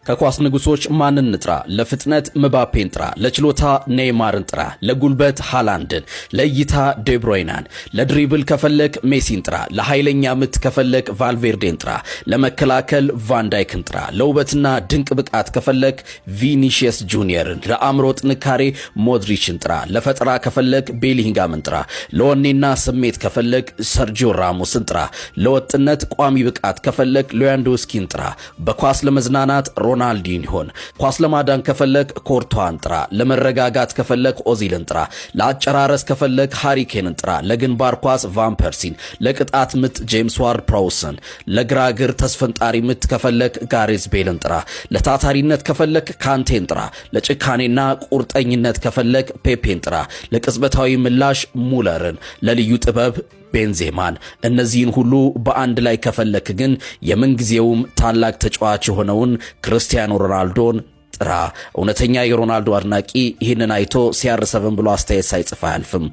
ከኳስ ንጉሶች ማንን ንጥራ? ለፍጥነት ምባፔን ጥራ፣ ለችሎታ ኔይማርን ጥራ፣ ለጉልበት ሃላንድን፣ ለእይታ ዴብሮይናን፣ ለድሪብል ከፈለክ ሜሲን ጥራ፣ ለኃይለኛ ምት ከፈለክ ቫልቬርዴን ጥራ፣ ለመከላከል ቫንዳይክን ጥራ፣ ለውበትና ድንቅ ብቃት ከፈለክ ቪኒሺየስ ጁኒየርን፣ ለአእምሮ ጥንካሬ ሞድሪችን ጥራ፣ ለፈጠራ ከፈለክ ቤሊንጋምን ጥራ፣ ለወኔና ስሜት ከፈለክ ሰርጂዮ ራሞስን ጥራ፣ ለወጥነት ቋሚ ብቃት ከፈለክ ሌዋንዶውስኪን ጥራ፣ በኳስ ለመዝናናት ሮናልዲንሆን፣ ኳስ ለማዳን ከፈለክ ኮርቷን ጥራ፣ ለመረጋጋት ከፈለክ ኦዚልን ጥራ፣ ለአጨራረስ ከፈለክ ሃሪኬንን ጥራ፣ ለግንባር ኳስ ቫን ፐርሲን፣ ለቅጣት ምት ጄምስ ዋርድ ፕራውስን፣ ለግራግር ተስፈንጣሪ ምት ከፈለክ ጋሬዝ ቤልን ጥራ፣ ለታታሪነት ከፈለክ ካንቴን ጥራ፣ ለጭካኔና ቁርጠኝነት ከፈለክ ፔፔን ጥራ፣ ለቅጽበታዊ ምላሽ ሙለርን፣ ለልዩ ጥበብ ቤንዜማን። እነዚህን ሁሉ በአንድ ላይ ከፈለክ ግን የምንጊዜውም ታላቅ ተጫዋች የሆነውን ክርስቲያኖ ሮናልዶን ጥራ። እውነተኛ የሮናልዶ አድናቂ ይህንን አይቶ CR7 ብሎ አስተያየት ሳይጽፍ አያልፍም።